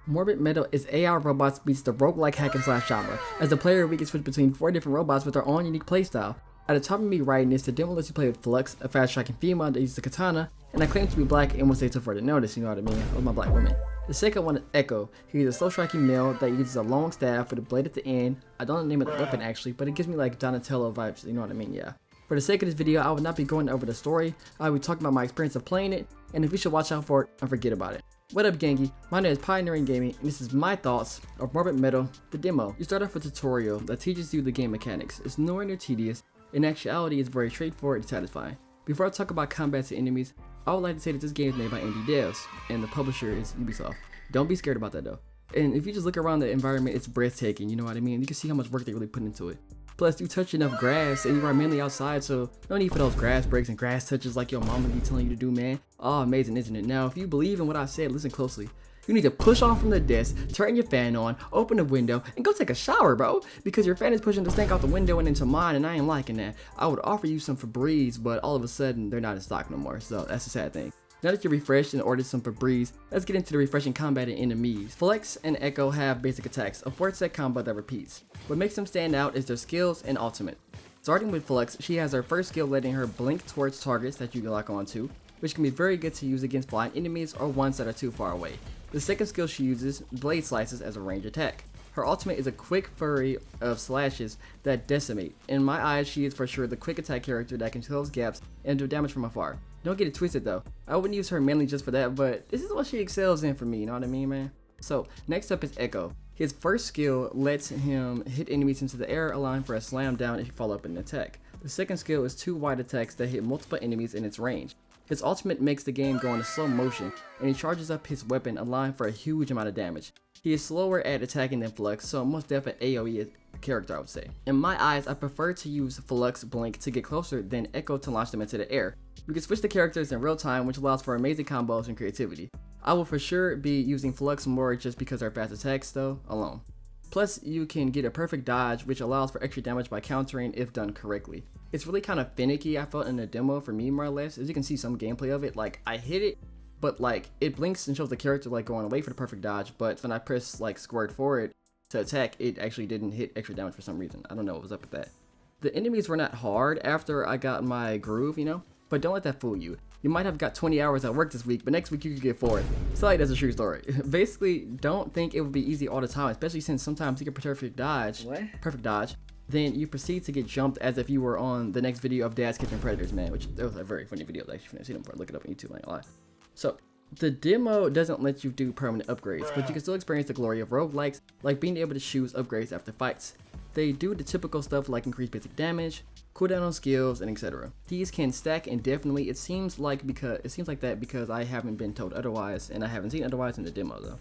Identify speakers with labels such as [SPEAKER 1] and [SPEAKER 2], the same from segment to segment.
[SPEAKER 1] Morbid Metal is AI robots meets the roguelike hack and slash genre. As a player, we can switch between 4 different robots with their own unique playstyle. At the top of me writing this, the demo lets you play with Flux, a fast striking female that uses the katana, and I claim to be black and won't say too far to notice, you know what I mean, with my black women. The second one is Echo. He's a slow striking male that uses a long staff with a blade at the end. I don't know the name of the weapon actually, but it gives me like Donatello vibes, you know what I mean, yeah. For the sake of this video, I will not be going over the story. I will be talking about my experience of playing it, and if you should watch out for it and forget about it. What up, gangy? My name is Pioneering Gaming, and this is my thoughts of Morbid Metal, the demo. You start off with a tutorial that teaches you the game mechanics. It's nowhere near tedious. In actuality, it's very straightforward and satisfying. Before I talk about combat to enemies, I would like to say that this game is made by indie devs, and the publisher is Ubisoft. Don't be scared about that though. And if you just look around the environment, it's breathtaking, you know what I mean? You can see how much work they really put into it. Plus, you touch enough grass, and you are mainly outside, so no need for those grass breaks and grass touches like your mama be telling you to do, man. Oh, amazing, isn't it? Now, if you believe in what I said, listen closely. You need to push off from the desk, turn your fan on, open the window, and go take a shower, bro. Because your fan is pushing the stank out the window and into mine, and I ain't liking that. I would offer you some Febreze, but all of a sudden, they're not in stock no more, so that's a sad thing. Now that you're refreshed and ordered some Febreze, let's get into the refreshing combat and enemies. Flex and Echo have basic attacks, a 4-set combo that repeats. What makes them stand out is their skills and ultimate. Starting with Flex, she has her first skill letting her blink towards targets that you can lock onto, which can be very good to use against flying enemies or ones that are too far away. The second skill she uses, Blade Slices, as a range attack. Her ultimate is a quick flurry of slashes that decimate. In my eyes, she is for sure the quick attack character that can close gaps and do damage from afar. Don't get it twisted though. I wouldn't use her mainly just for that, but this is what she excels in for me, you know what I mean, man? So, next up is Echo. His first skill lets him hit enemies into the air, allowing for a slam down if you follow up an attack. The second skill is 2 wide attacks that hit multiple enemies in its range. His ultimate makes the game go in a slow motion, and he charges up his weapon, allowing for a huge amount of damage. He is slower at attacking than Flux, so most definitely AoE character, I would say. In my eyes, I prefer to use Flux Blink to get closer than Echo to launch them into the air. You can switch the characters in real time, which allows for amazing combos and creativity. I will for sure be using Flux more just because of her fast attacks though, alone. Plus, you can get a perfect dodge, which allows for extra damage by countering if done correctly. It's really kind of finicky, I felt, in the demo for me, more or less. As you can see some gameplay of it, like, I hit it, but like, it blinks and shows the character like going away for the perfect dodge, but when I press like squared forward to attack, it actually didn't hit extra damage for some reason. I don't know what was up with that. The enemies were not hard after I got my groove, you know? But don't let that fool you. You might have got 20 hours at work this week, but next week you could get 4. So like, that's a true story. Basically, don't think it would be easy all the time, especially since sometimes you get perfect dodge. Perfect dodge. Then you proceed to get jumped as if you were on the next video of Dad's Kitchen Predators, man, which that was a very funny video. Actually, if you've seen it before, look it up on YouTube, I ain't gonna lie. So, the demo doesn't let you do permanent upgrades, but you can still experience the glory of roguelikes, like being able to choose upgrades after fights. They do the typical stuff like increase basic damage, cooldown on skills, and etc. These can stack indefinitely. It seems like that because I haven't been told otherwise, and I haven't seen otherwise in the demo though.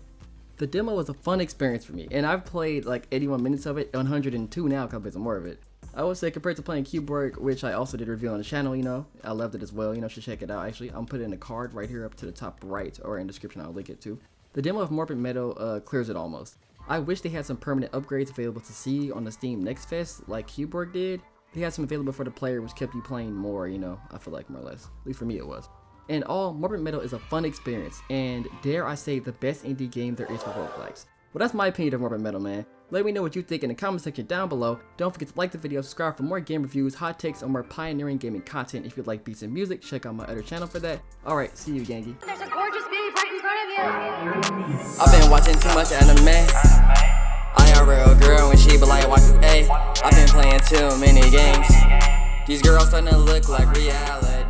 [SPEAKER 1] The demo was a fun experience for me, and I've played like 81 minutes of it, 102 now compared to Morbid. I would say compared to playing Cubework, which I also did a review on the channel, you know, I loved it as well, you know, should check it out actually. I'm putting a card right here up to the top right, or in the description I'll link it to. The demo of Morbid Metal clears it almost. I wish they had some permanent upgrades available to see on the Steam Next Fest like Cubework did. They had some available for the player, which kept you playing more, you know, I feel like more or less. At least for me it was. In all, Morbid Metal is a fun experience, and dare I say the best indie game there is for roguelikes. Well, that's my opinion of Morbid Metal, man. Let me know what you think in the comment section down below. Don't forget to like the video, subscribe for more game reviews, hot takes, and more pioneering gaming content. If you like beats and music, check out my other channel for that. Alright, see you, gangy.
[SPEAKER 2] There's a gorgeous baby right in front of you.
[SPEAKER 3] I've been watching too much anime. IRL girl when she be like watching A. I've been playing too many games. These girls starting to look like reality.